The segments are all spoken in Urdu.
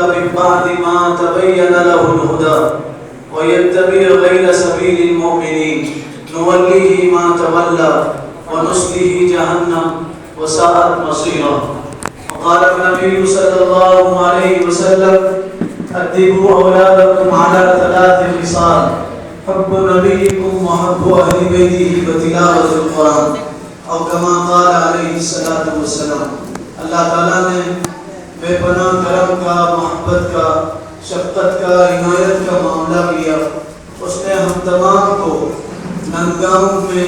من بعد ما تبين له الهدى ويتبع غير سبيل المؤمنين نوليه ما تولى ونصله جهنم وساءت مصيرا. وقال النبي صلى الله عليه وسلم أدبوا أولادكم على 3 خصال: حب نبيكم وحب أهل بيته وتلاوة القرآن، او كما قال علیہ الصلوۃ والسلام. اللہ تعالیٰ نے بے پناہ کرم کا، محبت کا، شفقت کا، عنایت کا معاملہ کیا. اس نے ہم تمام کو ننگاہوں میں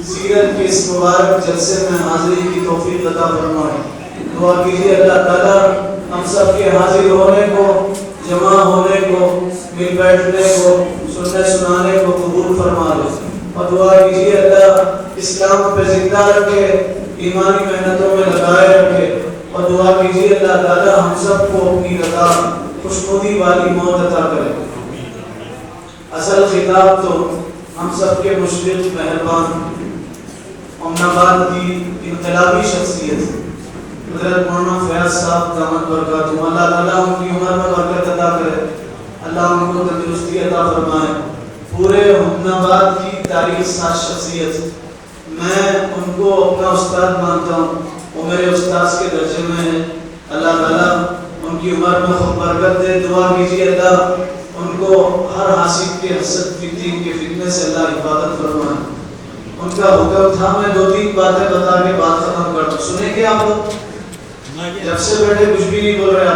سیرت کے اس مبارک جلسے میں حاضری کی توفیق عطا فرمائے. دعا کیجیے اللہ تعالیٰ ہم سب کے حاضر ہونے کو، جمع ہونے کو، مل بیٹھنے کو، سننے سنانے کو قبول فرما لے. اور دعا کیجیے اللہ اسلام پہ زندہ رکھے، ایمانی محنتوں میں لگائے رکھے. اور دعا کیجیے اللہ تعالیٰ ہم سب کو اپنی رضا خوشنودی والی موت عطا کرے. اصل خطاب تو ہم سب کے مشرق مہربان امن آباد کی انقلابی شخصیت حضرت مولانا فیاض صاحب دامت برکاتہ، اللہ تعالیٰ ان کی عمر میں برکت عطا کرے، اللہ ان کو تندرستی عطا فرمائے. پورے امن آباد کی تاریخ ساز شخصیت، میں ان کو اپنا استاد مانتا ہوں، وہ میرے استاذ کے درجے میں ہیں. اللہ تعالیٰ ان کی عمر میں خوب برکت دے. دعا کیجیے اللہ ان کو ہر حاسد کے حسد فتنہ کے فتنے سے اللہ حفاظت فرمائے. ان کا حکم تھا میں 2-3 باتیں بتا کے بات ختم کر دوں. سنیں گے آپ لوگ؟ جب سے بیٹھے کچھ بھی نہیں بول رہے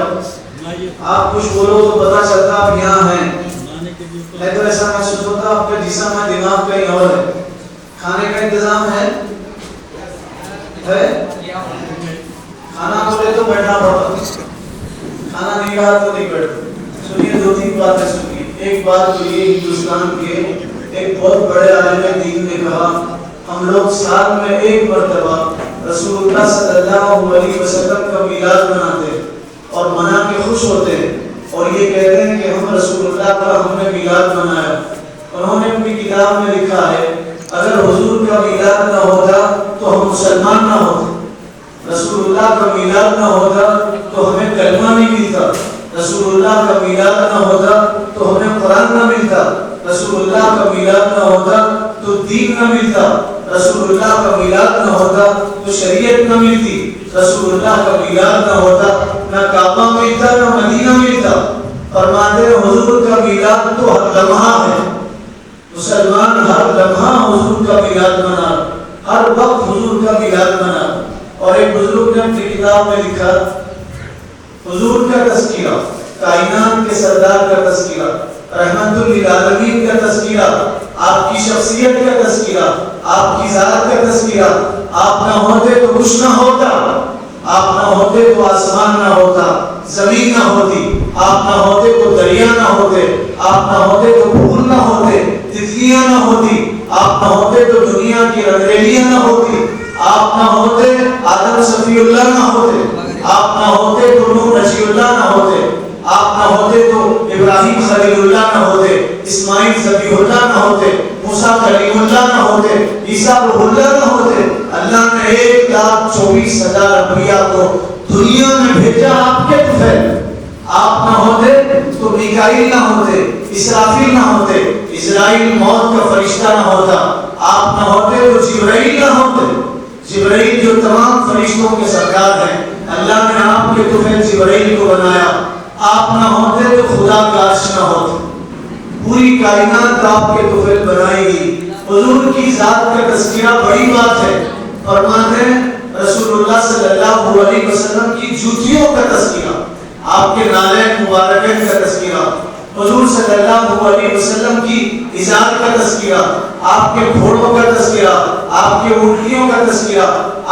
آپ کچھ بولو تو پتا چلتا آپ یہاں ہیں. نہیں تو ایسا محسوس ہوتا آپ کا جسم ہے، دماغ کہیں اور ہے. کھانے کا انتظام ہے؟ کھانا بولے تو بیٹھنا پڑتا، کھانا نہیں کھا تو نہیں بیٹھتا. سنیے 2-3 باتیں سنیے. ایک بات تو یہ ہندوستان کے ایک بہت بڑے عالم دین نے کہا ہم لوگ سال میں 1 مرتبہ رسول اللہ صلی اللہ علیہ وسلم کا میلاد مناتے اور منا کے خوش ہوتے ہیں اور یہ کہتے ہیں کہ ہم رسول اللہ کا ہم نے میلاد منایا. انہوں نے اپنی کتاب میں لکھا ہے اگر حضور کا میلاد نہ ہوتا تو ہم مسلمان نہ ہوتے، رسول اللہ کا میلاد نہ ہوتا تو ہمیں کلمہ نہیں ملتا، رسول اللہ کا میلاد نہ ہوتا تو ہمیں قرآن نہ ملتا، رسول اللہ کا میلاد نہ ہوتا تو دین نہ ملتا، رسول اللہ کا میلاد نہ ہوتا تو شریعت نہ ملتی، رسول اللہ کا میلاد نہ ہوتا نہ کعبہ ملتا نہ مدینہ ملتا. فرماتے ہیں حضور کا میلاد تو ہر لمحہ ہے، مسلمان ہر لمحہ حضور کا میلاد منا، ہر وقت حضور کا میلاد منا. اور ایک بزرگ نے اپنی کتاب میں لکھا حضور کا تذکرہ، کائنات کے سردار کا تذکرہ، رحمت للعالمین کا تذکرہ، آپ کی شخصیت کا تذکرہ، آپ کی ذات کا تذکرہ. آپ نہ ہوتے تو کچھ نہ ہوتا، آپ نہ ہوتے تو آسمان نہ ہوتا، زمین نہ ہوتی، آپ نہ ہوتے تو دریا نہ ہوتے، آپ نہ ہوتے تو پھول نہ ہوتے، تتلیاں نہ ہوتی، آپ نہ ہوتے تو دنیا کی رنگریلیاں نہ ہوتی، آپ نہ ہوتے آدم صفی اللہ نہ ہوتے، آپ نہ ہوتے تو نوح نجی اللہ نہ ہوتے، آپ نہ ہوتے تو ابراہیم خلیل اللہ نہ ہوتے، اسماعیل ذبیح اللہ نہ ہوتے، موسیٰ کلیم اللہ نہ ہوتے، عیسیٰ روح اللہ نہ ہوتے. اللہ نے 1,24,000 انبیاء کو دنیا میں بھیجا آپ کے طفیل. آپ نہ ہوتے تو میکائیل نہ ہوتے، اسرافیل نہ ہوتے، اسرائیل موت کا فرشتہ نہ ہوتا، آپ نہ ہوتے تو جبرائیل نہ ہوتے. جبرائیل جو تمام فرشتوں کے سردار ہیں، اللہ نے آپ کے طفیل جبرائیل کو بنایا. آپ نہ ہوتے تو خدا کا عرش نہ ہوتا. پوری کائنات آپ کے طفیل بنائی گئی. حضور کی ذات کا تذکرہ بڑی بات ہے. فرماتے ہیں رسول اللہ صلی اللہ علیہ وسلم کی جوتیوں کا تذکرہ، آپ کے نالین مبارکین کا تذکرہ، حضور صلی اللہ علیہ وسلم کی ازار کا تذکرہ، آپ کے گھوڑوں کا تذکرہ، آپ کے اونٹیوں کا تذکرہ،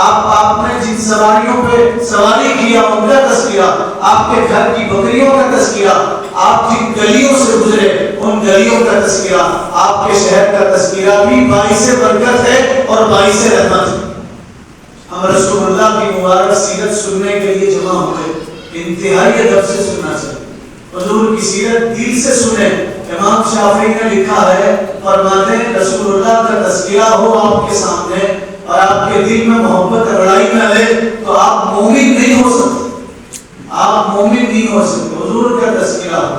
آپ نے جن سواریوں پہ سواری کیا ان کا تذکرہ، آپ کے گھر کی بکریوں کا تذکرہ، آپ جن گلیوں سے گزرے ان گلیوں کا تذکرہ، آپ کے شہر کا تذکرہ بھی باعث برکت ہے اور باعث رحمت ہے. ہم رسول اللہ کی مبارک سیرت سننے کے لیے جمع ہوئے، انتہائی ادب سے سننا چاہیے. حضور کی سیرت دل سے سنیں. امام شافعی نے لکھا ہے، فرماتے ہیں رسول اللہ کا تذکرہ ہو آپ کے سامنے اور آپ کے دل میں محبت لڑائی نہ لے تو آپ مومن نہیں ہو سکتے. آپ مومن نہیں ہو سکتے، حضور کا تذکرہ ہو،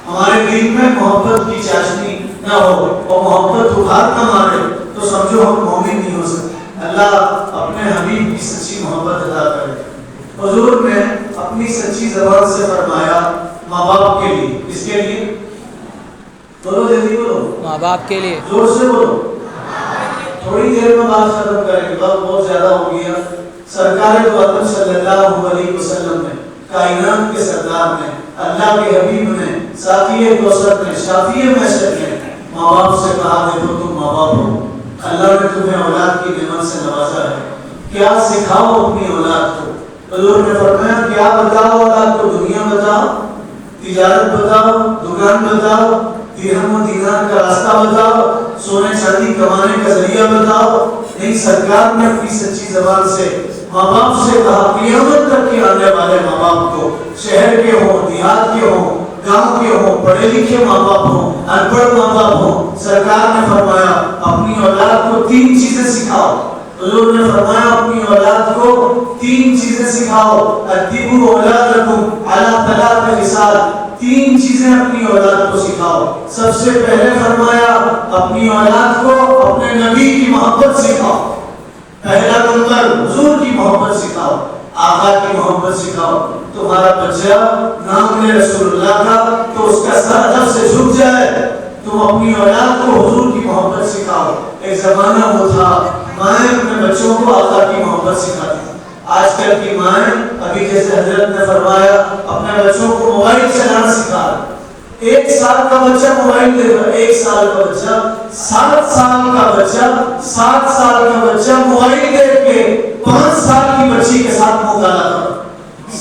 ہمارے دل میں محبت کی چاشنی نہ ہو اور محبت بخار نہ مارے تو سمجھو ہم مومن نہیں ہو سکتے۔ اللہ اپنے حبیب کی سچی محبت ادا کرے۔ حضور نے اپنی سچی زبان سے فرمایا ماں باپ کے لیے، کس کے لیے؟ بولو جلدی بولو، ماں باپ کے لیے، زور سے بولو۔ تھوڑی دیر میں بات ختم کریں گے، وقت بہت زیادہ ہو گیا۔ سرکار دو عالم صلی اللہ علیہ وسلم نے، کائنات کے سردار نے، اللہ کے حبیب نے، ساقی کوثر نے، شافی محشر نے ماں باپ سے کہا دیکھو تم ماں باپ ہو، اللہ نے تمہیں اولاد کی نعمت سے نوازا ہے، کیا سکھاؤ اپنی اولاد کو؟ حضور نے فرمایا کیا بتاؤ اولاد کو؟ دنیا بتاؤ، تجارت بتاؤ، دکان بتاؤ، درہم و دینار کا راستہ بتاؤ، سونے چاندی کمانے کا ذریعہ بتاؤ؟ نہیں، سرکار نے اپنی سچی زبان سے ماں باپ سے کہا قیامت تک کے آنے والے ماں باپ کو، شہر کے ہوں، دیہات کے ہوں، گاؤں کے ہوں، پڑھے لکھے ماں باپ ہوں، ان پڑھ ماں باپ ہوں، سرکار نے فرمایا اپنی اولاد کو 3 چیزیں سکھاؤ۔ حضور نے فرمایا اپنی اولاد کو 3 چیزیں سکھاؤ، ادبوا اولادکم علی 3 خصال، 3 چیزیں اپنی اولاد کو سکھاؤ۔ سب سے پہلے فرمایا اپنی اولاد کو اپنے نبی کی محبت سکھاؤ، پہلا نمبر حضور کی محبت سکھاؤ، آقا کی محبت سکھاؤ۔ تمہارا بچہ نام لے رسول اللہ کا تو اس کا سر ادب سے جھک جائے، تم اپنی اولاد کو حضور کی محبت سکھاؤ۔ ایک زمانہ وہ تھا مائیں اپنے بچوں کو آقا کی محبت سکھاتی، آج کل کی مائیں ابھی جیسے حضرت نے فرمایا اپنے بچوں کو موبائل چلانا سکھا، 1 سال کا بچہ موبائل دے گا، 1 سال کا بچہ، 7 سال کا بچہ، 7 سال کا بچہ موبائل دیکھ کے 5 سال کی بچی کے ساتھ منہ کالا کرتا۔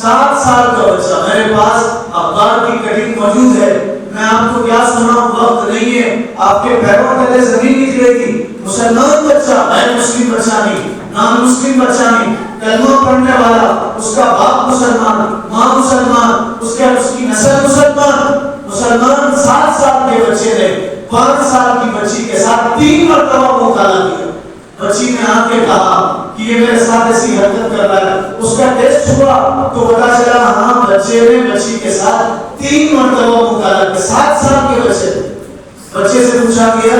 7 سال کا بچہ، میرے پاس اخبار کی کٹنگ موجود ہے، میں آپ کو کیا سناؤں، وقت نہیں ہے، آپ کے پیروں تلے زمین نکلے گی۔ مسلمان بچہ، غیر مسلم بچہ نہیں، نان مسلم بچہ نہیں، کلمہ پڑھنے والا، اس کا باپ مسلمان، ماں مسلمان، اس کی نسل مسلمان، مسلمان 7 سال کے بچے نے 5 سال کی بچی کے ساتھ 3 مرتبہ منہ کالا کیا۔ بچی نے آ کے کہا کہ یہ میرے ساتھ ایسی حرکت کر رہا ہے، اس کا ٹیسٹ ہوا تو پتا چلا ہاں بچے نے بچی کے ساتھ 3 مرتبہ منہ کالا کیا، 7 سال کے بچے۔ بچے سے پوچھا گیا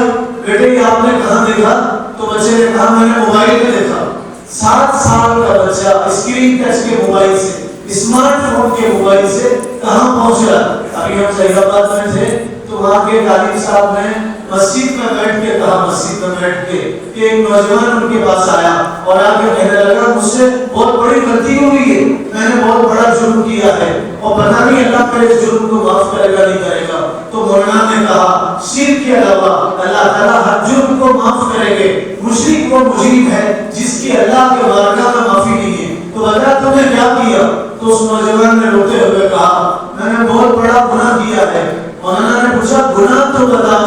بیٹے یہ آپ نے کہاں دیکھا؟ تو بچے نے کہا میں نے موبائل میں دیکھا۔ 7 سال کا بچہ اسکرین ٹچ کے موبائل سے، اسمارٹ فون کے موبائل سے کہاں پہنچا؟ ابھی ہم شہید آباد میں تھے تو وہاں کے طالب صاحب نے مسجد میں بیٹھ کے کہا، مسجد میں بیٹھ کے کہ ایک نوجوان ان کے پاس آیا اور آ کے کہنے لگا مجھ سے بہت بڑی غلطی ہوئی ہے، میں نے بہت بڑا جرم کیا ہے اور پتہ نہیں اللہ میرے اس جرم کو معاف کرے گا نہیں کرے گا۔ تو مولانا نے کہا شرک کے علاوہ اللہ تعالیٰ ہر جرم کو معاف کریں گے، مشرک وہ مجرم ہے جس کی اللہ کے بارگاہ میں معافی نہیں ہے، تو بتا تم نے کیا کیا؟ تو اس نوجوان نے روتے ہوئے کہا میں نے بہت بڑا گناہ کیا ہے۔ مولانا نے پوچھا گناہ تو بتا،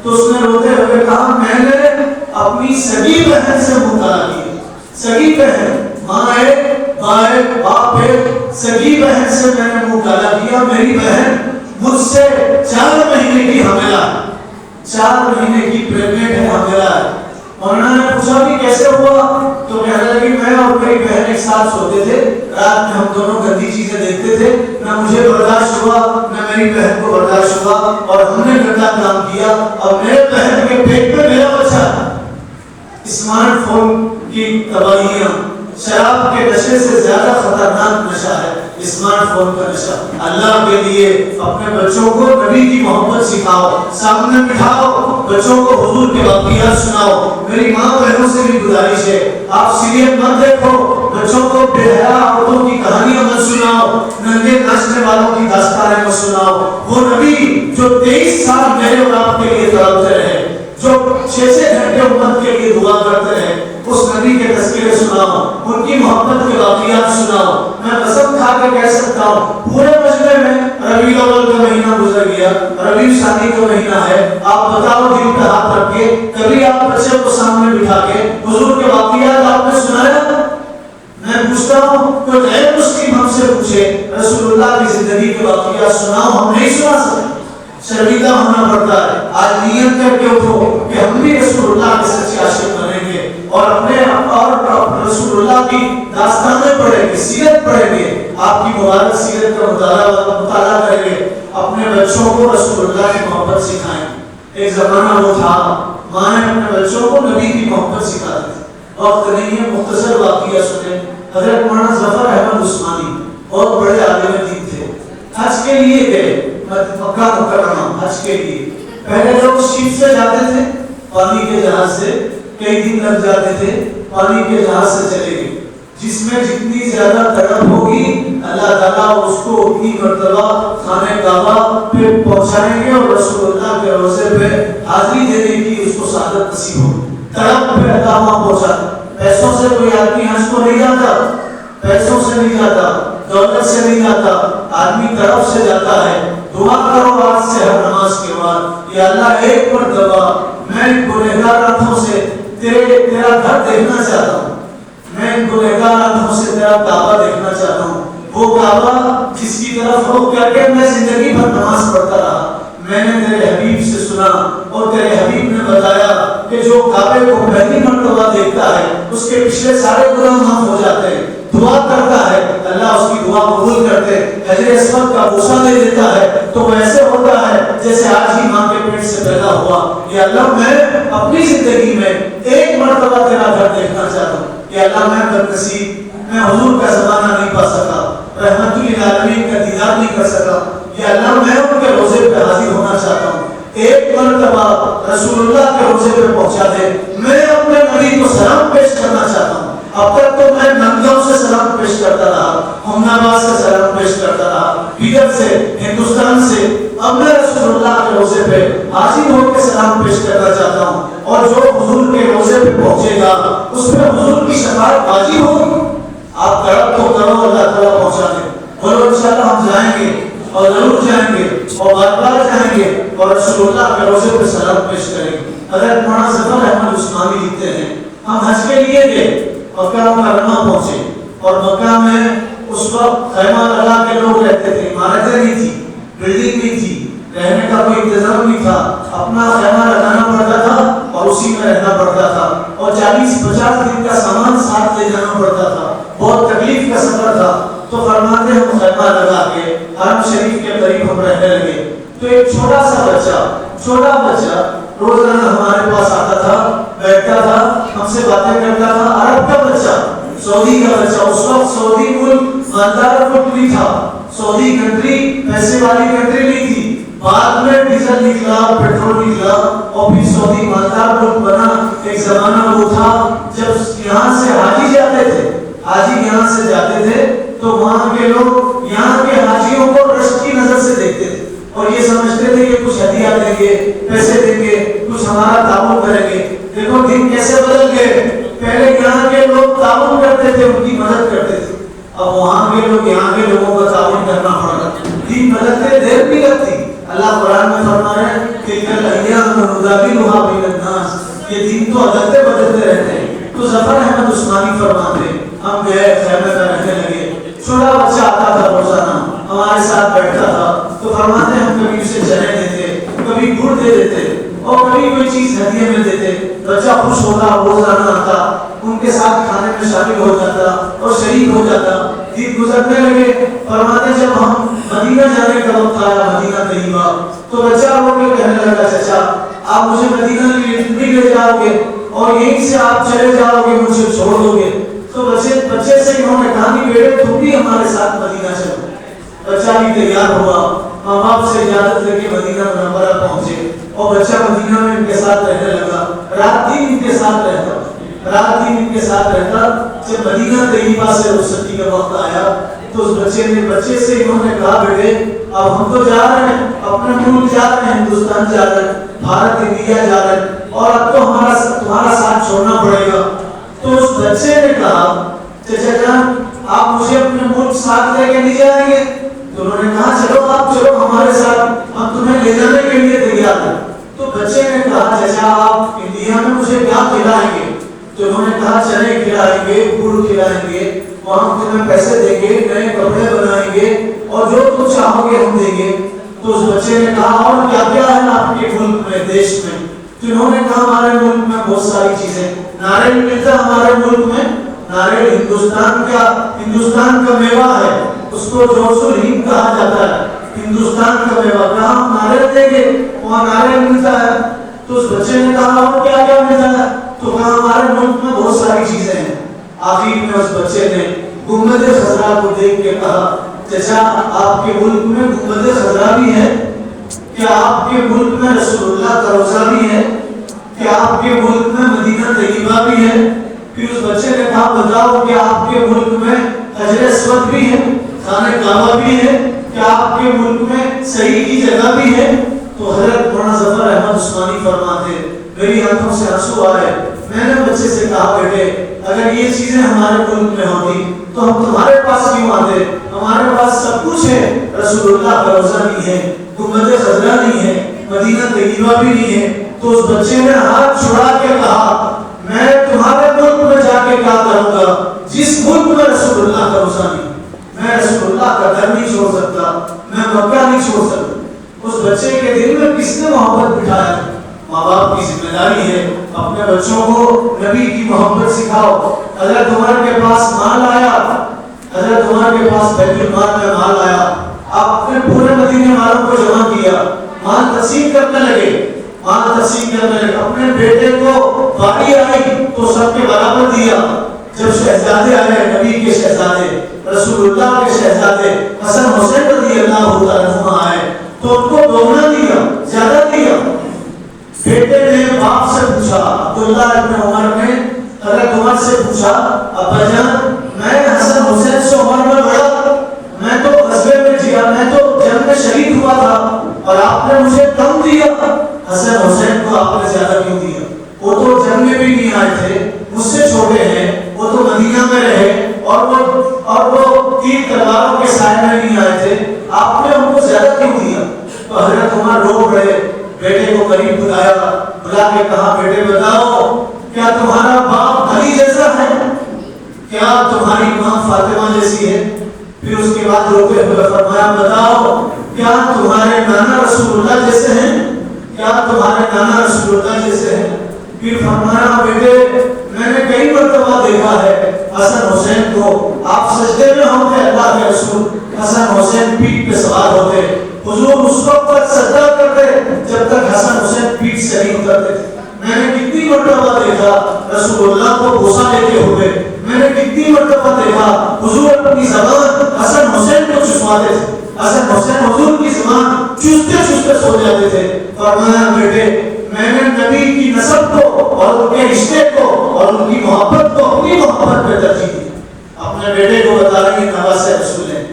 تو اس نے روتے ہوئے کہا میں نے اپنی سگی بہن سے منہ کالا کیا۔ سگی بہن، ماں ہے، باپ ہے، سگی بہن سے میں نے منہ کالا کیا۔ میری بہن مجھ سے 4 مہینے کی حاملہ ہے، 4 مہینے کی پریگننٹ ہے، حاملہ ہے۔ مولانا نے پوچھا کہ کیسے ہوا؟ تو کہنے لگی میں اور میری بہن ایک ساتھ سوتے تھے، رات میں ہم دونوں گندی چیزیں دیکھتے تھے، نہ مجھے برداشت ہوا نہ میری بہن کو برداشت ہوا اور ہم نے گندا کام کیا اور میرے بہن کے پیٹ میں میرا بچہ۔ اسمارٹ فون کی تباہیاں، شراب کے نشے سے زیادہ خطرناک نشہ ہے اسمارٹ فون کا نشہ۔ اللہ کے لیے اپنے بچوں کو نبی کی محبت سکھاؤ، سامنے بٹھاؤ، بچوں کو حضور کے واقعات سناؤ۔ میری ماں بہنوں سے بھی گزارش ہے آپ سیریل مت دیکھو، بچوں کو بے حیا عورتوں کی کہانیاں مت سناؤ، ننگے ناچنے والوں کی داستانیں مت سناؤ۔ وہ نبی جو 23 سال میرے اور آپ کے لیے تڑپتے رہے، جو 6 گھنٹے امت کے لیے دعا کرتے رہے، اس نبی کے تذکرے سناؤ، ان کی محبت کے واقعات سناؤ۔ میں قسم کھا کے کہہ سکتا ہوں پورے مجمع میں ربیع الاول کا مہینہ گزر گیا، ربیع ثانی کا مہینہ ہے، آپ بتاؤ دل پہ ہاتھ رکھ کے کبھی آپ بچے کو سامنے بٹھا کے حضور کے واقعات آپ نے سنایا؟ میں پوچھتا ہوں کوئی غیر مسلم ہم سے پوچھے رسول اللہ کی زندگی کے واقعات سناؤ، ہم نہیں سنا سکتے، شرمندہ ہونا پڑتا ہے۔ آج نیت کر کے اٹھو کہ ہم بھی رسول اللہ کے سچے عاشق بنیں گے اور اپنے اور رسول اللہ کی داستانیں پڑھیں گے، سیرت پڑھیں گے، آپ کی مبارک سیرت کا مطالعہ کریں گے، اپنے بچوں کو رسول اللہ کی محبت سکھائیں گے۔ ایک زمانہ وہ تھا ماں نے اپنے بچوں کو نبی کی محبت سکھاتی تھی۔ وقت نہیں ہے، مختصر واقعہ سنیں۔ حضرت مولانا ظفر احمد عثمانی بہت بڑے عالم دین تھے، حج کے لیے گئے مکہ مکرمہ حج کے لیے۔ پہلے لوگ شپ سے جاتے تھے، پانی کے جہاز سے کئی دن لگ جاتے تھے، پانی کے جہاز سے چلے گئے۔ جس میں جتنی زیادہ تڑپ ہوگی اللہ تعالیٰ اس کو اتنی مرتبہ خانہ کعبہ پہ پہنچائیں گے اور رسول اللہ کے روضے پہ حاضری دینے کی اس کو سعادت نصیب ہوگی۔ تڑپ پہ اللہ وہاں پہنچا۔ پیسوں سے کوئی آدمی حج کو نہیں جاتا، پیسوں سے نہیں جاتا، دولت سے نہیں جاتا، آدمی طرف سے جاتا ہے۔ دعا کرو آج سے ہر نماز کے بعد، یا اللہ ایک مرتبہ میں گنہگار آنکھوں سے تیرا گھر دیکھنا چاہتا ہوں، میں گنہگار آنکھوں سے تیرا کعبہ دیکھنا چاہتا ہوں، وہ کعبہ جس کی طرف رخ کر کے میں زندگی بھر نماز پڑھتا رہا۔ میں نے تیرے حبیب سے سنا اور تیرے حبیب نے بتایا کہ جو کعبے کو پہلی مرتبہ دیکھتا ہے اس کے پچھلے سارے گناہ معاف ہو جاتے ہیں۔ دعا کرتا ہے اللہ اس کی دعا قبول کرتے، حجر اسود کا بوسہ دے دیتا ہے تو ویسے ہوتا ہے جیسے آج ہی ماں کے پیٹ سے پیدا ہوا۔ یا اللہ میں اپنی زندگی میں ایک مرتبہ تیرا گھر دیکھنا چاہتا ہوں۔ یا اللہ میں بدنصیب، میں حضور کا زمانہ نہیں پا سکا، رحمت للعالمین کا دیدار نہیں کر سکا، یا اللہ میں ان کے روزے پہ حاضر ہونا چاہتا ہوں، ایک مرتبہ رسول اللہ کے روزے پہ پہنچا دے، میں اپنے نبی کو سلام پیش کرنا چاہتا ہوں۔ اب تک تو میں ننگوں سے سلام پیش کرتا رہا، ہمناباد سے سلام پیش کرتا رہا، ادھر سے ہندوستان سے، اب میں رسول اللہ کے روزے پہ حاضر ہو کے سلام پیش کرنا چاہتا ہوں، اور جو حضور کے روزے پہ پہنچے گا اس پہ حضور کی شفاعت واجب ہوگی۔ آپ تڑپ تو کرو، اللہ تعالیٰ پہنچا دے۔ بولو انشاءاللہ ہم جائیں گے اور ضرور جائیں گے اور بار بار جائیں گے اور رسول اللہ کے روزے پہ سلام پیش کریں گے۔ حضرت مولانا ظفر احمد عثمانی لکھتے ہیں ہم حج کے لیے گئے، مکہ مکرمہ پہنچے اور مکہ میں اس وقت خیمہ لگا کے لوگ رہتے تھے، عمارتیں نہیں تھی، بلڈنگ نہیں تھی، رہنے کا کوئی انتظام نہیں تھا، اپنا خیمہ لگانا پڑتا تھا اور اسی میں رہنا پڑتا تھا، اور 40-50 دن کا سامان ساتھ لے جانا پڑتا تھا، بہت تکلیف کا سفر تھا۔ تو فرماتے ہیں ہم خیمہ لگا کے حرم شریف کے قریب ہم رہنے لگے، تو ایک چھوٹا بچہ روزانہ ہمارے پاس آتا تھا، بیٹھتا تھا، ہم سے باتیں کرتا تھا۔ عرب کا بچہ، سعودی کا بچہ، اس وقت سعودی ملک مالدار ملک نہیں تھا، سعودی کنٹری پیسے والی کنٹری نہیں تھی، بعد میں ڈیزل نکلا، پیٹرول نکلا اور پھر سعودی مالدار ملک بنا۔ ایک زمانہ وہ تھا جب یہاں سے حاجی جاتے تھے، حاجی یہاں سے جاتے تھے تو وہاں کے لوگ یہاں کے حاجیوں کو رشک کی نظر سے دیکھتے تھے اور یہ سمجھتے تھے کہ کچھ ہدیہ دیں گے، پیسے دیں گے، کچھ ہمارا تعاون کریں گے۔ دیکھو دن کیسے بدل گئے، پہلے یہاں کے لوگ تعاون کرتے تھے، ان کی مدد کرتے تھے، اب وہاں کے لوگ یہاں کے لوگوں کا تعاون کرنا پڑا۔ دین بدلتے دیر نہیں لگتی۔ اللہ قرآن میں فرما رہے ہیں تلک الایام نداولها بین الناس، یہ دین تو بدلتے بدلتے رہتے ہیں۔ تو ظفر احمد عثمانی فرماتے ہم گئے، خیمے میں رہنے لگے، چھوٹا بچہ آتا تھا روزانہ ہمارے ساتھ بیٹھتا تھا، تو فرماتے ہم کبھی اسے چنے دیتے، کبھی گڑ دے دیتے اور کبھی کوئی چیز ہدیے میں دیتے۔ بچہ خوش ہوتا، روزانہ آتا، ان کے ساتھ کھانے میں شامل ہو جاتا اور شریک ہو جاتا۔ دن گزرنے لگے، فرماتے جب ہم مدینہ جانے کا وقت آیا، مدینہ طیبہ، تو بچہ رو کے کہنے لگا چچا آپ مجھے مدینہ نہیں لے جاؤ گے اور یہیں سے آپ چلے جاؤ گے، مجھے چھوڑ دو گے؟ تو بچے سے انہوں نے کہا کہ بیٹے تم بھی ہمارے ساتھ مدینہ چلو۔ بچہ بھی تیار ہوا، ماں باپ سے اجازت لے کے مدینہ منورہ پہنچے اور بچہ مدینہ میں ان کے ساتھ رہنے لگا، رات دن ان کے ساتھ رہتا۔ جب مدینہ طیبہ سے رخصتی کا وقت آیا تو اس بچے سے انہوں نے کہا بیٹے اب ہم تو جا رہے ہیں، اپنے ملک جا رہے ہیں، ہندوستان جا رہے ہیں، بھارت انڈیا جا رہے ہیں، اور اب تو تمہارا ساتھ چھوڑنا پڑے گا۔ تو اس بچے نے کہا چچا جان آپ مجھے اپنے ملک ساتھ لے کے نہیں جائیں گے؟ تو انہوں نے کہا چلو آپ چلو ہمارے ساتھ، ہم تمہیں لے جانے کے لیے تیار ہیں۔ تو بچے نے کہا چچا آپ انڈیا میں مجھے کیا کھلائیں گے؟ تو انہوں نے کہا چنے کھلائیں گے، گڑ کھلائیں گے، وہاں تمہیں پیسے دیں گے، نئے کپڑے بنائیں گے اور جو تم چاہو گے ہم دیں گے۔ تو اس بچے نے کہا اور کیا کیا ہے آپ کے ملک میں، دیش میں؟ تو انہوں نے کہا ہمارے ملک میں بہت ساری چیزیں، ناریل ملتا ہمارے ملک میں ناریل ہندوستان کا میوہ ہے، اس کو جوش الہند کہا جاتا ہے، ہندوستان کا میوہ، کہاں ہم ناریل دیں گے؟ وہاں ناریل ملتا ہے۔ تو اس بچے نے کہا اور کیا کیا ملتا ہے؟ تو کہا ہمارے ملک میں بہت ساری چیزیں ہیں۔ آخر میں اس بچے نے گنبد خضرا کو دیکھ کے کہا چچا آپ کے ملک میں گنبد خضرا بھی ہے؟ کیا آپ کے ملک میں رسول اللہ کا روضہ بھی ہے؟ کیا آپ کے ملک میں مدینہ طیبہ بھی ہے؟ پھر اس بچے نے کہا بتاؤ کیا آپ کے ملک میں حجر اسود بھی ہے، خانہ کعبہ بھی ہے؟ کیا آپ کے ملک میں صحیح کی جگہ بھی ہے؟ تو حضرت مولانا ظفر احمد عثمانی فرماتے میری آنکھوں سے آنسو آئے۔ میں نے بچے سے کہا بیٹے اگر یہ چیزیں ہمارے ملک میں ہوتی تو ہم تمہارے پاس کیوں آتے؟ ہمارے پاس سب کچھ ہے، رسول اللہ کا روضہ نہیں ہے، گنبد خضرا نہیں ہے، مدینہ طیبہ بھی نہیں ہے۔ تو اس بچے نے ہاتھ چھڑا کے کہا میں تمہارے ملک میں جا کے کیا کروں گا جس ملک میں رسول اللہ کا روضہ نہیں، میں رسول اللہ کا گھر نہیں چھوڑ سکتا، میں مکہ نہیں چھوڑ سکتا۔ اس بچے کے دل میں کس نے محبت بٹھایا؟ ماں باپ کی ذمہ داری ہے اپنے بچوں کو نبی کی محبت سکھاؤ۔ حضرت عمر کے پاس مال آیا، حضرت عمر کے پاس بیت المال میں مال آیا، آپ نے پورے مدینے والوں کو جمع کیا، مال تقسیم کرنے لگے، اپنے بیٹے کو باری آئی تو سب کے برابر دیا۔ جب شہزادے آئے نبی کے شہزادے رسول اللہ کے شہزادے حسن حسین رضی اللہ تعالیٰ آئے تو ان کو دوگنا دیا، زیادہ دیا۔ بیٹے نے باپ سے پوچھا، عبداللہ ابن عمر نے حضرت عمر سے پوچھا ابا جان میں حسن حسین سے عمر میں بڑا، میں تو غزوے میں جیا، میں تو جنگ میں شہید ہوا تھا اور آپ نے مجھے کم دیا، حسن حسین کو آپ نے زیادہ کیوں دیا؟ وہ تو جنگ میں بھی نہیں آئے تھے، مجھ سے چھوٹے ہیں، وہ تو مدینہ میں رہے اور وہ تیر تلواروں کے سائے میں نہیں آئے تھے، آپ نے ان کو زیادہ کیوں دیا؟ تو حضرت عمر رو پڑے، بیٹے کو قریب بلایا، بلا کے کہا بیٹے بتاؤ کیا تمہارا باپ علی جیسا ہے؟ کیا تمہاری ماں فاطمہ جیسی ہے؟ پھر اس کے بعد روتے ہوئے فرمایا بتاؤ کیا تمہارے نانا رسول اللہ جیسے ہیں؟ کیا تمہارے نانا رسول اللہ جیسے ہیں؟ پھر فرمایا بیٹے میں نے کئی مرتبہ دیکھا ہے حسن حسین کو آپ سجدے میں ہوتے، اللہ کے رسول حسن حسین پیٹھ پہ سوار ہوتے، حضور اس وقت تک سجدہ کرتے جب تک حسن حسین پیٹھ سے نہیں اترتے تھے۔ میں نے کتنی مرتبہ دیکھا رسول اللہ کو بوسہ لیتے ہوئے، میں نے کتنی مرتبہ دیکھا حضور اپنی زبان حسن حسین کو چسواتے تھے، حسن حسین حضور کی زبان چوستے چوستے سو جاتے تھے۔ فرمایا بیٹے میں نے نبی کی نسب کو اور ان کے رشتے کو اور ان کی محبت کو اپنی محبت پہ ترجیح دی۔ اپنے بیٹے کو بتا رہی ہے نواسہ رسول ہے،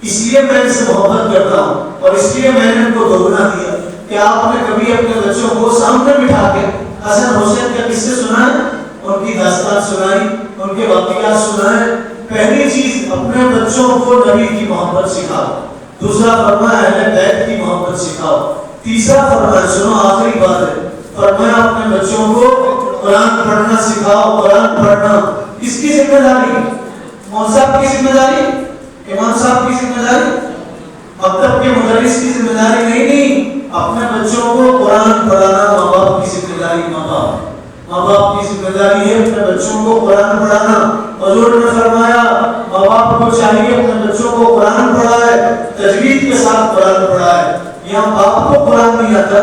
اس لیے میں ان سے محبت کرتا ہوں اور اس لیے میں نے ان کو دوگنا دیا۔ کیا آپ نے کبھی اپنے بچوں کو سامنے بٹھا کے حسن حسین کے قصے سنائے، ان کی داستان سنائی، ان کے واقعات سنائے؟ پہلی چیز اپنے بچوں کو نبی کی محبت سکھاؤ، دوسرا فرمایا اہل بیت کی محبت سکھاؤ، تیسرا فرمایا سنو آخری بات ہے، فرمایا اپنے بچوں کو قرآن پڑھنا سکھاؤ۔ قرآن پڑھنا کس کی ذمہ داری؟ مولوی صاحب کی ذمہ داری، امام صاحب کی ذمہ داری، مکتب کے مدرس کی ذمہ داری نہیں، اپنے بچوں کو قرآن پڑھانا ماں باپ کی ذمہ داری، ماں باپ کی ذمہ داری ہے اپنے بچوں کو قرآن پڑھانا۔ حضور نے فرمایا ماں باپ کو چاہیے اپنے بچوں کو قرآن پڑھائے، تجوید کے ساتھ قرآن پڑھائے۔ یہاں باپ کو قرآن نہیں آتا،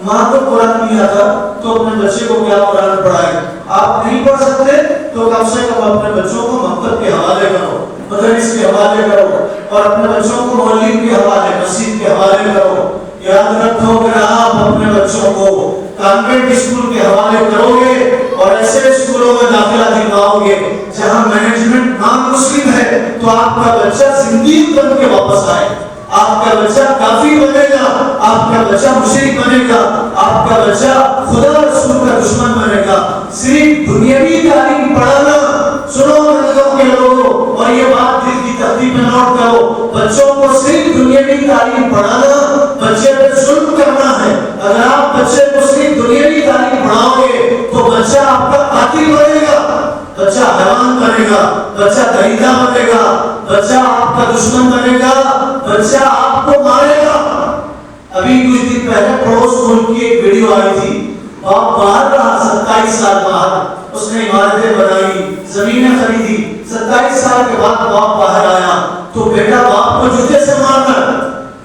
ماں کو قرآن نہیں آتا تو اپنے بچے کو کیا قرآن پڑھائے؟ آپ نہیں پڑھ سکتے تو کم سے کم اپنے بچوں کو مکتب کے حوالے کرو، مدرس کے حوالے کرو اور اپنے بچوں کو مولوی کے حوالے، مسجد کے حوالے کرو۔ یاد رکھو کہ آپ اپنے بچوں کو کانوینٹ اسکول کے حوالے کرو گے اور ایسے اسکولوں میں داخلہ دلواؤ گے جہاں مینجمنٹ نان مسلم ہے تو آپ کا بچہ زندگی بن کے واپس آئے، آپ کا بچہ کافر بنے گا، آپ کا بچہ مشرک بنے گا، آپ کا بچہ خدا رسول کا دشمن بنے گا۔ صرف دنیاوی تعلیم پڑھانا، سنو مرکزوں کے لوگوں اور یہ بات دل کی ترتیب میں نوٹ کرو، بچوں کو صرف دنیاوی تعلیم پڑھانا بچے پہ ظلم کرنا ہے۔ اگر آپ بچے کو صرف دنیاوی تعلیم پڑھاؤ گے تو بچہ آپ کا قاتل بنے گا، بچہ حیوان بنے گا، بچہ دہندہ بنے گا، بچہ آپ کا دشمن بنے گا، بچہ آپ کو مارے گا۔ ابھی کچھ دن پہلے پڑوس ملک کی ایک ویڈیو آئی تھی، باپ باہر رہا 27 سال باہر، اس نے عمارتیں بنائی، زمینیں خریدی. 27 سال کے بعد باپ باہر آیا تو بیٹا باپ کو جوتے سے مارتا,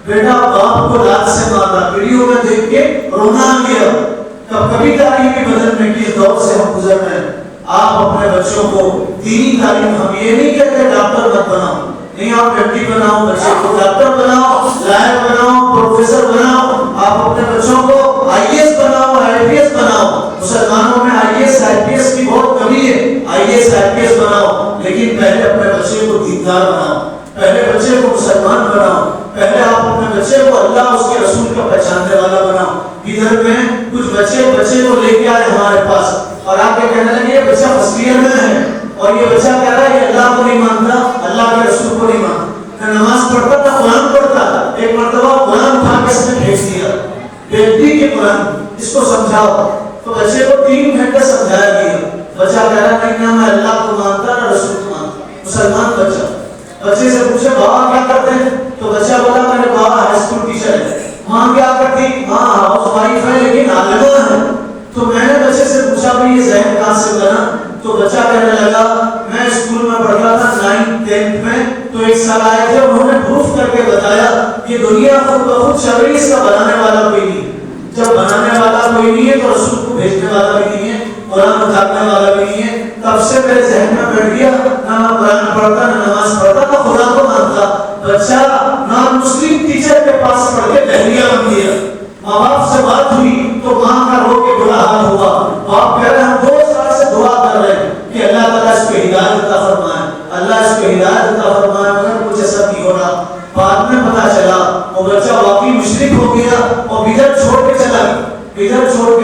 بیٹا باپ کو لات سے مارتا. ویڈیو میں دیکھ کے رونا آ گیا. کبھی تعلیمی بدن میں کس دور سے ہم گزر رہے ہیں. آپ اپنے بچوں کو دینی تعلیم, ہم یہ نہیں کہتے ڈاکٹر مت بناؤ, نہیں آپ ڈاکٹر بناؤ, بچے کو ڈاکٹر بناؤ, لائر بناؤ, پروفیسر بناؤ. آپ اپنے بچوں کو آئی ایس بناؤ, آئی پی ایس بناؤ. مسلمانوں میں I S I P S کی بہت کمی ہے. I S I P S بناؤ, لیکن پہلے اپنے بچے کو دیندار بناؤ, پہلے بچے کو مسلمان بناؤ, پہلے آپ اپنے بچے کو اللہ اس کے رسول کا پہچاننے والا بناؤ. ادھر میں کچھ بچے کو لے کے آئے ہمارے پاس اور آ کے کہنے لگے یہ بچہ فصلیت میں ہے, اور یہ بچہ کہہ رہا ہے یہ اللہ کو نہیں مانتا, اللہ کے رسول کو نہیں مانتا, نہ نماز پڑھتا نہ قرآن پڑھتا. ایک مرتبہ قرآن اٹھا کے اس نے پھینک دیا, بیٹی کے قرآن اس کو سمجھاؤ. تو بچے کو 3 گھنٹے سمجھایا گیا. بچہ کہہ رہا نہیں, نہ میں اللہ کو مانتا نہ رسول کو مانتا, مسلمان بچہ. بچے سے پوچھے بابا کیا کرتے ہیں, تو بچہ بولا میرے بابا ہائی اسکول ٹیچر ہے. ماں کیا کرتی, ماں ہاؤس وائف ہے لیکن عالمہ ہے. تو میں نے بچے سے پوچھا بھائی یہ ذہن کہاں سے بنا, تو بچہ کہنے لگا میں اسکول میں پڑھتا تھا 9th 10th میں, تو ایک سال آئے تھے, انہوں نے پروف کر کے بتایا کہ دنیا خود بخود چل رہی, اس کا بنانے والا کوئی نہیں. جب بنانے والا کوئی نہیں ہے تو رسول کو بھیجنے والا بھی نہیں ہے, قرآن اتارنے والا بھی نہیں ہے. تب سے میرے ذہن میں بیٹھ گیا, نہ میں قرآن پڑھتا نہ نماز پڑھتا نہ خدا کو مانتا. بچہ نان مسلم ٹیچر کے پاس پڑھ کے دہلیہ بن گیا. ماں باپ سے بات ہوئی تو ماں کا رو کے برا حال ہوا. باپ کہہ رہے ہیں ہم 2 سال سے دعا کر رہے ہیں کہ اللہ تعالیٰ اس کو ہدایت عطا فرمائے, اللہ اس کو ہدایت عطا فرمائے, مگر کچھ ایسا نہیں ہو رہا. بعد میں پتا چلا وہ بچہ واقعی مشرک ہو گیا اور بدعت چھوڑ کے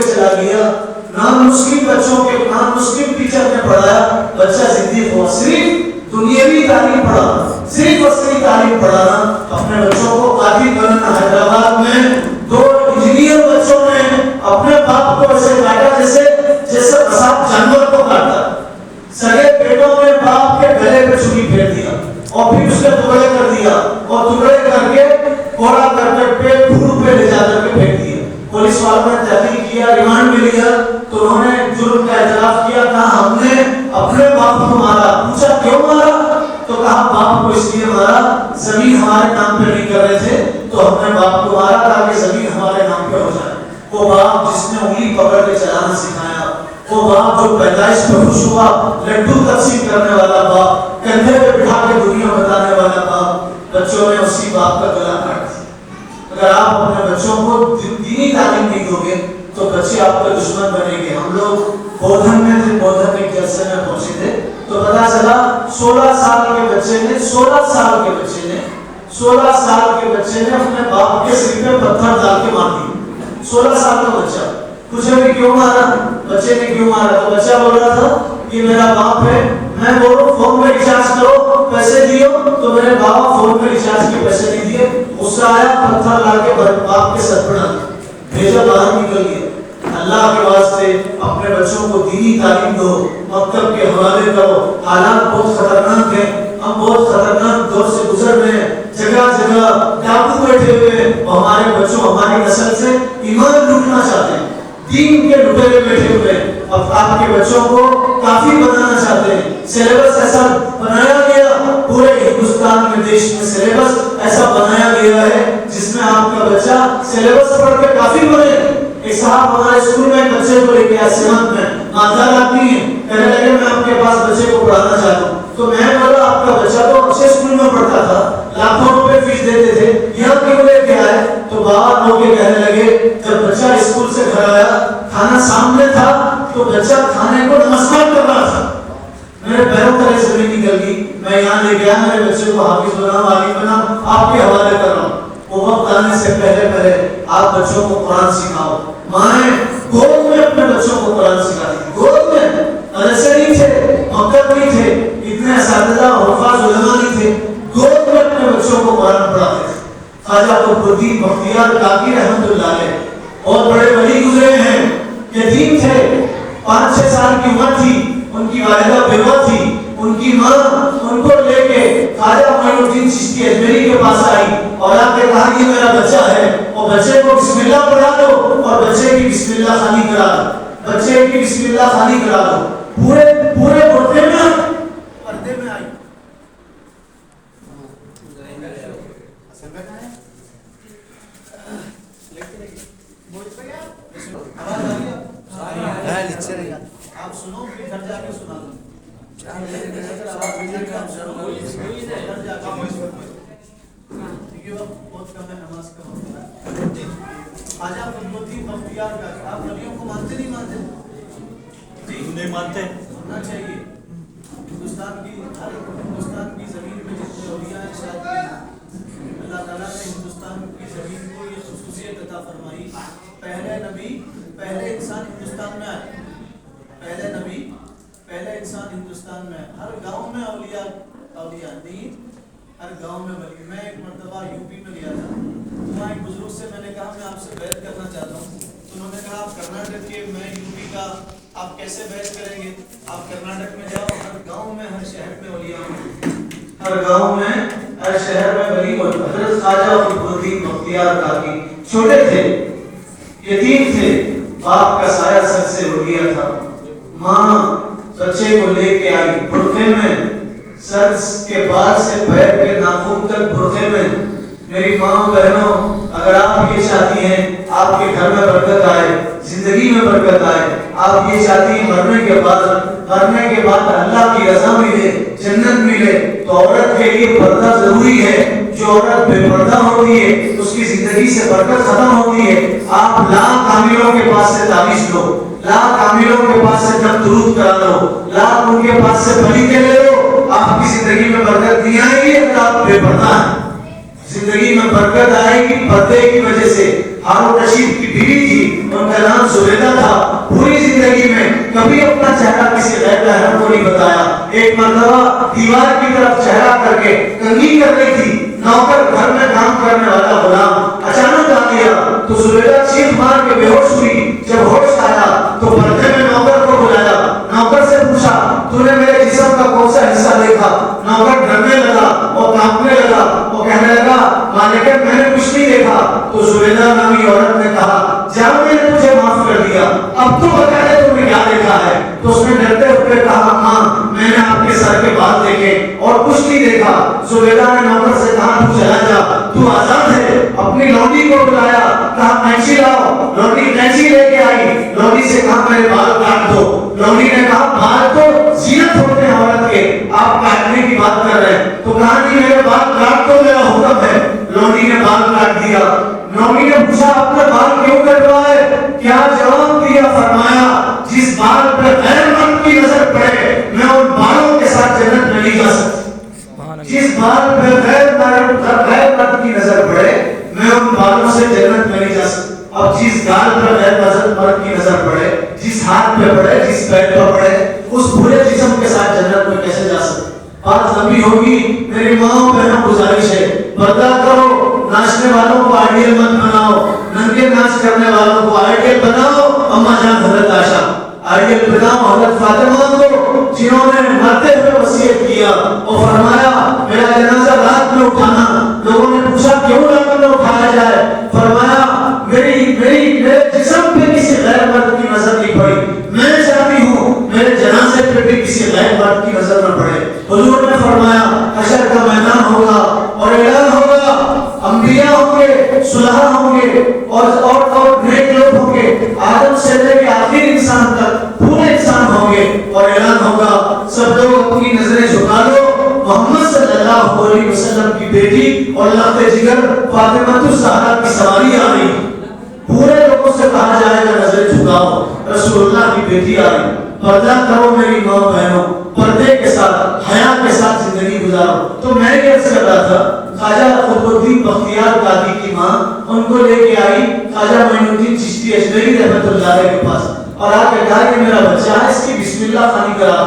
چلا گیا. نان مسلم بچوں کے نان مسلم ٹیچر نے پڑھایا, بچہ زندگی ہوا. صرف دنیاوی تعلیم پڑھانا, صرف اصلی تعلیم پڑھانا. اپنے بچوں کو قاضی بنانا. حیدرآباد میں 2 انجینئر بچوں نے اپنے باپ کو ایسے کاٹا جیسے قصاب جانور کو کاٹا. سگے بیٹوں نے باپ کے گلے پہ چھری پھیر دیا اور پھر اس کے ٹکڑے کر دیا, اور ٹکڑے کر کے کوڑا کر کے پیٹ پھوڑ پہ لے جا کر کے پھینک دیا. پولیس والوں نے تحقیق کیا, ریمانڈ میں لیا تو انہوں نے جرم کا اعتراف کیا. کہا ہم نے اپنے باپ کو مارا. پوچھا کیوں مارا, تو کہا باپ کو اس لیے مارا زمین ہمارے نام پہ نہیں کر رہے تھے تو ہم نے باپ کو مارا تاکہ زمین ہمارے نام پہ ہو جائے. وہ باپ جس نے انگلی پکڑ کے چلانا سکھایا, وہ باپ جو پیدائش پہ خوش ہوا, لڈو تقسیم کرنے والا باپ, کندھے پہ بٹھا کے دنیا بتانے والا باپ, بچوں نے اسی باپ کا گلا کاٹ دیا. اگر آپ اپنے بچوں کو دینی تعلیم نہیں دو گے تو بچے آپ کے دشمن بنیں گے. ہم لوگ بودھن میں تھے, بودھن ایک جلسے میں پہنچے تھے تو پتا چلا 16 سال کے بچے نے اپنے باپ کے سر پہ پتھر ڈال کے مار دی. 16 سال کا بچہ. پوچھے بھی کیوں مارا, بچے نے کیوں مارا, تو بچہ بول رہا تھا کہ میرا باپ ہے, میں بولوں فون میں ریچارج کرو پیسے دیو, تو میرے بابا فون میں ریچارج کے پیسے نہیں دیے. غصہ آیا, پتھر لا کے باپ کے سر پر بھیجا, باہر نکل گیا. اللہ کے واسطے اپنے بچوں کو دینی تعلیم دو, مکتب کے حوالے کرو. حالات بہت خطرناک ہیں, ہم بہت خطرناک دور سے گزر رہے ہیں. جگہ جگہ ڈاکو بیٹھے ہوئے, ہمارے بچوں ہماری نسل سے ایمان لوٹنا چاہتے ہیں, دین کے لٹیرے بیٹھے ہوئے. اب آپ کے بچوں کو کافی بنانا چاہتے ہیں. سلیبس ایسا بنایا گیا, پورے ہندوستان میں دیش میں سلیبس ایسا بنایا گیا ہے جس میں آپ کا بچہ سلیبس پڑھ کے کافی بنے. ایک صاحب ہمارے اسکول میں بچے کو لے کے آئے, سیونت میں مادہ آتی ہے, کہنے لگے میں آپ کے پاس بچے کو پڑھانا چاہتا ہوں. تو میں بولا آپ کا بچہ تو اچھے اسکول میں پڑھتا تھا, لاکھوں روپے فیس دیتے تھے, یہاں کیوں لے کے آئے؟ تو باہر ہو کے کہنے لگے جب بچہ اسکول سے گھر آیا, کھانا سامنے تھا تو بچہ کھانے کو نمسکار کر رہا تھا. میرے پیروں تلے زمین نکل گئی. میں یہاں لے گیا, میرے بچے کو حافظ بناؤ, عالم بناؤ, آپ کے حوالے کر رہا ہوں. وہ وقت آنے سے پہلے آپ بچوں کو قرآن سکھاؤ. مائیں گود میں اپنے بچوں کو قرآن سکھاتی تھی, گود میں. ایسے نہیں تھے, مکتب نہیں تھے, اتنے اساتذہ اور حفاظ علماء نہیں تھے, گود میں اپنے بچوں کو قرآن پڑھاتے تھے. خواجہ قطبالدین بختیار کاکی رحمتہ اللہ علیہ اور بڑے ولی گزرے ہیں, یتیم تھے, 5-6 سال کی عمر تھی, ان کی والدہ بیوہ تھی, ان کی ماں ان کو لے کے خواجہ معین الدین چشتی اجمیری کے پاس آئی اور آ کے کہا یہ میرا بچہ ہے, اور بچے کو بسم اللہ پڑھا دو اور بچے کی بسم اللہ خانی کرا دو, بچے کی بسم اللہ خانی کرا دو. پورے مرتبے میں خواجہ قطب بختیار کا آپ ولیوں کو مانتے نہیں مانتے؟ جی نہیں مانتے، ہونا چاہیے. ہندوستان کی زمین میں جتنے اولیاء ہیں شاید اللہ تعالیٰ نے ہندوستان کی زمین کو یہ خصوصیت عطا فرمائی. پہلے انسان ہندوستان میں آئے، پہلے انسان ہندوستان میں آئے. ہر گاؤں میں اولیاء دین، ہر گاؤں میں ولی. میں ایک مرتبہ یو پی میں گیا تھا، وہاں ایک بزرگ سے میں نے کہا میں آپ سے بیعت کرنا چاہتا ہوں. تو انہوں نے کہا آپ کرناٹک کے، میں یو پی کا، آپ کیسے بیعت کریں گے؟ آپ کرناٹک میں جاؤ، ہر گاؤں میں ہر شہر میں اولیاء ہیں، ہر گاؤں میں ہر شہر میں ولی ہوتے. حضرت خواجہ قطب الدین بختیار کاکی چھوٹے تھے، یتیم تھے، باپ کا سایہ سر سے اڑ گیا تھا. ماں بچے کو لے کے آئی برقعے میں، سر کے بال سے پیر کے ناخن تک برقعے میں. میری ماں بہنوں، اگر آپ یہ چاہتی ہیں آپ کے گھر میں برکت آئے، زندگی میں برکت آئے، آپ یہ چاہتی ہیں مرنے کے بعد اللہ کی رضا ملے، جنت ملے، تو عورت کے لیے پردہ ضروری ہے. جو عورت بے پردہ ہوتی ہے اس کی زندگی سے برکت ختم ہوتی ہے. آپ لاکھ عاملوں کے پاس سے تعویذ لو، لاکھ عاملوں کے پاس سے جب درود کرا لو، لاکھ ان کے پاس سے بلی کے لے لو، آپ کی زندگی میں برکت نہیں آئے گی اگر آپ بے پردہ ہیں. زندگی میں برکت آئے گی پردے کی وجہ سے. ہارون رشید کی بیوی تھی، ان کا نام زبیدہ تھا. پوری زندگی میں کبھی اپنا چہرہ کسی غیر محرم کو نہیں بتایا. ایک مرتبہ دیوار کی طرف چہرہ کر کے کنگھی کر رہی تھی. نوکر گھر میں کام کرنے والا غلام اچانک آ گیا تو زبیدہ چیخ مار کے بے ہوش ہوئی. جب ہوش آیا تو پردے میں نوکر کو بلایا. نوکر سے پوچھا تو نے میرے جسم کا کون سا حصہ دیکھا؟ نوکر ڈرنے لگا اور کانپنے لگا. وہ کہنے لگا مالک میں نے کچھ نہیں دیکھا. تو زبیدہ نامی عورت نے کہا جب میں نے تجھے معاف کر دیا، اب تو بتا دے تم نے کیا دیکھا ہے. تو اس نے ڈرتے ہوئے کہا ماں میں نے آپ کے سر کے بال دیکھے اور کچھ نہیں دیکھا. زبیدہ نے نوکر سے کہا تو چلا جا، تو آزاد ہے. اپنی لونڈی کو بلایا، کہا قینچی لاؤ. لونڈی قینچی لے کے آئی. لونڈی سے کہا میرے بال کاٹ دو. لونڈی نے کہا بال تو زینت ہوتے ہیں عورت کے، آپ کاٹنے کی بات کر رہے ہیں. تو کہا نہیں میرے بال کاٹ دو، میرا حکم ہے. لونڈی نے بال کاٹ دیا. لونڈی نے پوچھا اپنے بال کیوں کٹوائے؟ کیا جواب دیا؟ فرمایا جس بال پہ غیر مرد کی نظر پڑے میں ان بالوں کے ساتھ جنت میں نہیں جا سکتا. جس بال پہ غیر مرد کی نظر پڑے میں ان بالوں سے جنت میں نہیں جا سکتا. اب جس گال پر غیر مرد کی نظر پڑے، جس ہاتھ پہ پڑے، جس پیر پہ پڑے، اس پورے جسم کے ساتھ جنت میں کیسے جا سکتے؟ بات لمبی ہوگی. میری ماں بہنوں گزارش ہے پردہ کرو. ناچنے والوں کو آئیڈیل مت بناؤ، ننگے ناچ کرنے والوں کو آئیڈیل بناؤ. اما جان حضرت عائشہ آئیڈیل بناؤ حضرت فاطمہ کو، جنہوں نے مرتے ہوئے وصیت کیا اور فرمایا میرا جنازہ رات میں اٹھانا. لوگوں نے پوچھا کیوں رات میں اٹھایا جائے؟ فرمایا میرے جسم پہ کسی غیر مرد کی نظر نہیں پڑی. میں چاہتی ہوں میرے جنازے پہ بھی کسی غیر مرد کی نظر نہ پڑے. حضور نے فرمایا حشر کا میدان ہوگا اور اعلان ہوگا، انبیاء ہوں گے، صلحاء ہوں گے اور نیک لوگ ہوں گے. آدم سے لے کے آخر انسان تک پورے انسان ہوں گے اور اعلان ہوگا سب لوگ اپنی نظریں جھکا لو. محمد صلی اللہ علیہ وسلم کی بیٹی اور لخت جگر فاطمہ الزہرا کی سواری آ رہی. پورے لوگوں سے کہا جائے گا نظریں جھکاؤ، رسول اللہ کی بیٹی آ رہی. پردہ کرو میری ماں بہنوں، پردے کے ساتھ حیا کے ساتھ زندگی گزارو. تو میں یہ عرض کر رہا تھا خواجہ قطب الدین بختیار کاکی کی ماں ان کو لے کے آئی خواجہ معین الدین چشتی اجمیری رحمۃ اللہ علیہ کے پاس اور آ کے کہا کہ میرا بچہ ہے اس کی بسم اللہ خوانی کرا.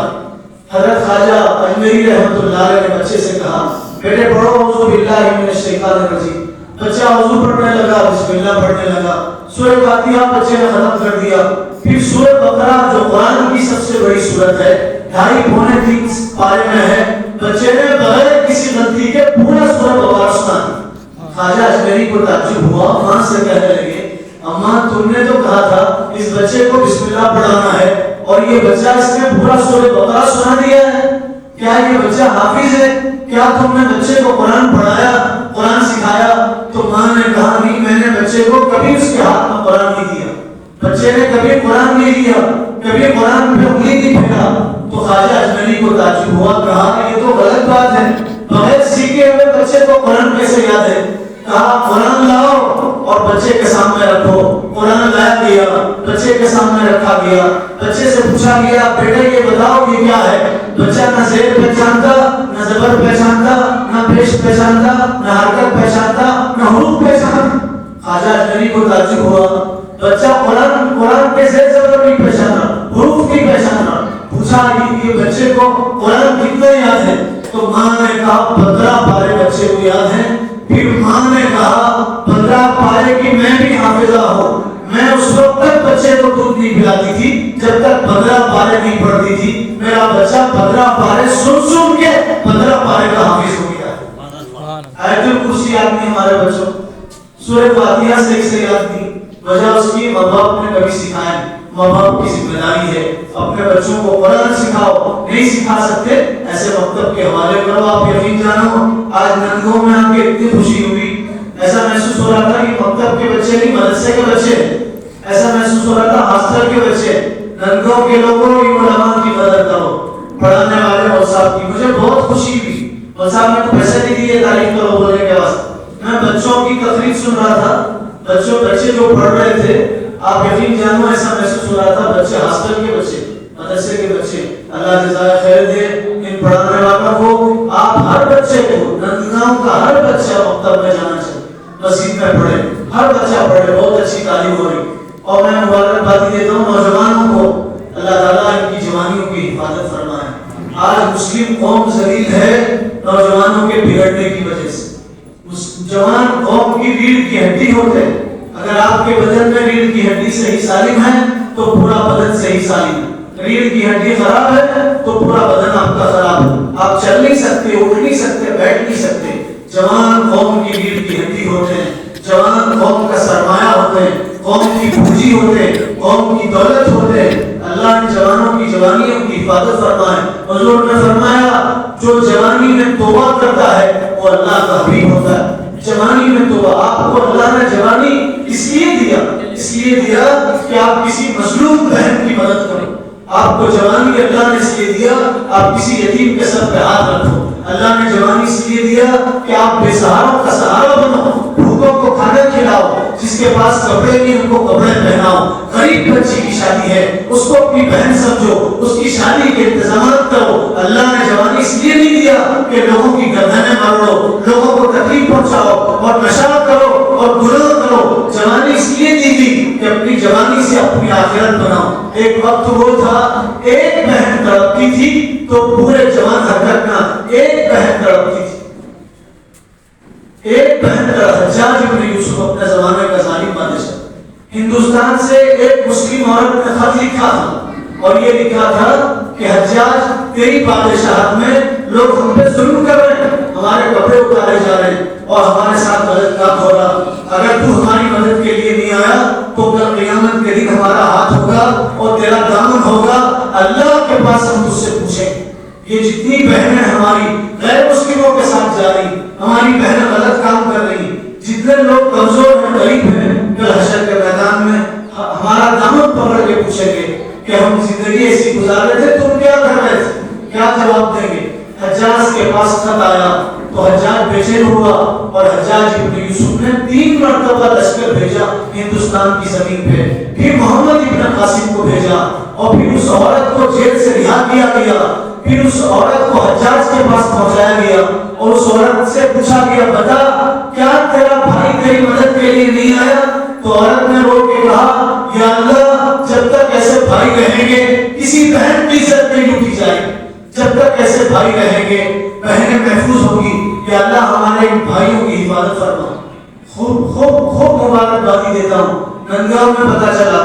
حضرت خواجہ اجمیری رحمۃ اللہ علیہ نے بچے سے کہا بیٹے پڑھو اعوذ باللہ من الشیطان الرجیم. بچہ وضو پڑھنے لگا، بسم اللہ پڑھنے لگا. سورہ فاتحہ بچے نے ختم کر دیا. پھر سورہ بقرہ جو قرآن کی سب سے بڑی سورت ہے، 2.5-3 پارے میں ہے، بچے نے بغیر کسی غلطی کے پورا سورہ بقرہ سنا. خواجہ اجمیری کو تعجب ہوا، ماں سے کہنے لگے اماں تم نے تو کہا تھا اس بچے کو بسم اللہ پڑھانا ہے اور یہ بچہ اس نے پورا سورہ بقرہ سنا دیا ہے. کیا یہ بچہ حافظ ہے؟ کیا تم نے بچے کو قرآن پڑھایا، قرآن سکھایا؟ تو ماں نے کہا نہیں میں نے بچے کو کبھی اس کے ہاتھ میں قرآن نہیں دیا، بچے نے کبھی قرآن نہیں دیا، کبھی قرآن پہ انگلی نہیں پھیرا. تو خواجہ اجمیری کو تعجب تعجب ہوا, کہا یہ تو غلط بات ہے, بغیر سیکھے ہوئے بچے کو قرآن کیسے یاد ہے؟ کہا قرآن لاؤ اور بچے کے سامنے رکھو. قرآن لایا گیا, بچے کے سامنے رکھا گیا. بچے سے پوچھا گیا بیٹا یہ بتاؤ یہ کیا ہے؟ بچہ نہ زیر پہچانتا, نہ زبر پہچانتا, نہ پیش پہچانتا, نہ حرکت پہچانتا, نہ حروف پہچانتا. خواجہ اجمیری کو تعجب ہوا, بچہ قرآن کے زیر زبر نہیں پہچانا, حروف نہیں پہچانا. پوچھا یہ بچے کو قرآن کتنے یاد ہے؟ تو ماں نے کہا 15 پارے بچے کو یاد ہیں. پھر ماں نے کہا 15 پارے کی میں بھی حافظہ ہوں. میں اس وقت تک بچے کو دودھ نہیں پلاتی تھی جب تک 15 پارے نہیں پڑھتی تھی. میرا بچہ 15 پارے سن کے 15 پارے کا حافظ ہو گیا. آیت الکرسی یاد نہیں ہمارے بچوں, سورہ فاتحہ سے یاد نہیں. وجہ اس کی ماں باپ نے کبھی سکھایا نہیں. ماں باپ کی ذمہ داری ہے اپنے بچوں کو قرآن سکھاؤ. نہیں سکھا سکتے ایسے مکتب کے حوالے کرو. آپ یقین جانو آج ننگوں میں آ کے اتنی خوشی ہوئی, ایسا محسوس ہو رہا تھا کہ مکتب کے بچے نہیں مدرسے کے بچے, ایسا محسوس ہو رہا تھا ہاسٹل کے بچے. ننگوں کے لوگوں علماء کی قدر کرو, پڑھانے والے اور صاحب کی. مجھے بہت خوشی ہوئی. اور صاحب نے تو پیسے نہیں دیے تعریف کرو بولنے کے واسطے. میں بچوں کی تقریر سن رہا تھا, بچے جو پڑھ رہے تھے, آپ یقین جانو ایسا محسوس ہو رہا تھا بچے ہاسٹل کے بچے, مدرسے کے بچے. اللہ جزائے خیر دے ان پڑھانے والوں کو. آپ ہر بچے کو, ننگاؤں کا ہر بچہ مکتب میں جانا چاہیے, مسجد میں پڑھے, ہر بچہ پڑھے. بہت اچھی تعلیم ہو رہی. اور میں مبارکبادی دیتا ہوں نوجوانوں کو, اللہ تعالیٰ ان کی جوانیوں کی حفاظت فرمائے. آج مسلم قوم ذلیل ہے نوجوانوں کے بگڑنے کی وجہ سے. جوان قوم کی ریڑھ کی ہڈی ہوتے. اگر آپ کے بدن میں ریڑھ کی ہڈی صحیح سالم ہے تو پورا بدن صحیح سالم ہے. ریڑھ کی ہڈی خراب ہے تو پورا بدن آپ کا خراب ہے. آپ چل نہیں سکتے, اٹھ نہیں سکتے, بیٹھ نہیں سکتے. جوان قوم کی ریڑھ کی ہڈی ہوتے ہیں, جوان قوم کا سرمایہ ہوتے ہیں, قوم کی پونجی ہوتے ہیں, قوم کی دولت ہوتے ہیں. اللہ ان جوانوں کی جوانیوں کی حفاظت فرمائے. حضور نے فرمایا جو جوانی میں توبہ کرتا ہے وہ اللہ کا حبیب ہوتا ہے. جوانی میں توبہ, آپ کو اللہ نے جوانی اس لیے دیا کہ آپ کسی مظلوم بہن کی مدد کرو. آپ کو جوانی اللہ نے اس لیے دیا آپ کسی یتیم کے سر پہ ہاتھ رکھو. اللہ نے جوانی اس لیے دیا کہ آپ بے سہاروں کا سہارا بنو, بھوکوں کو کھانا کھلاؤ, جس کے پاس کپڑے نہیں ان کو کپڑے پہناؤ. غریب بچی کی شادی ہے اس کو اپنی بہن سمجھو, اس کی شادی کے انتظامات کرو. اللہ نے جوانی اس لیے نہیں دیا کہ لوگوں کی گردنیں مارو, لوگوں کو تکلیف پہنچاؤ اور نشہ کرو اور گناہ کرو. جوانی اس لیے دی گئی کہ اپنی جوانی سے اپنی آخرت بناؤ. ایک وقت وہ تھا ایک بہن تڑپتی تھی تو پورے جوان حرکت نہ, ایک بہن تڑپتی تھی, ایک بہن. حجاج ابن یوسف اپنے زمانے کا ظالم بادشاہ, ہندوستان سے ایک مسلم عورت نے خط لکھا تھا اور یہ لکھا تھا کہ حجاج تیری بادشاہت میں لوگ ہم پہ ظلم کر رہے ہیں, ہمارے کپڑے اتارے جا رہے ہیں اور ہمارے ساتھ غلط کام ہو رہا. اگر تو ہماری مدد کے لیے نہیں آیا تو کل قیامت کے دن ہمارا ہاتھ ہوگا اور تیرا دامن ہوگا, اللہ کے پاس ہم تجھ سے پوچھیں گے. یہ جتنی بہنیں ہماری غیر مسلموں کے ساتھ جا رہی, ہماری بہنیں غلط کام کر رہی, جتنے لوگ کمزور ہیں غریب ہیں, کل حشر کے میدان میں ہمارا دامن پکڑ کے پوچھیں گے کہ ہم زندگی ایسی گزار رہے تھے, تم کیا کر رہے تھے, کیا جواب دیں گے. حجاج کے پاس خط آیا تو حجاج بے چین ہوا اور حجاج ابن یوسف نے 3 مرتبہ لشکر بھیجا ہندوستان کی زمین پہ. پھر محمد ابن قاسم کو بھیجا اور پھر اس عورت کو جیل سے رہا کیا گیا. پھر اس عورت کو حجاج کے پاس پہنچایا گیا اور اس عورت سے پوچھا گیا بتا کیا تیرا بھائی تیری مدد کے لیے نہیں آیا؟ تو عورت نے رو کے کہا یا اللہ جب تک ایسے بھائی رہیں گے کسی بہن کی عزت نہیں لوٹی جائے گی, جب تک ایسے بھائی رہیں گے بہنیں محفوظ ہوگی. یا اللہ ہمارے ان بھائیوں کی حفاظت فرما. خوب مبارکبادی دیتا ہوں. نندگاؤں میں پتا چلا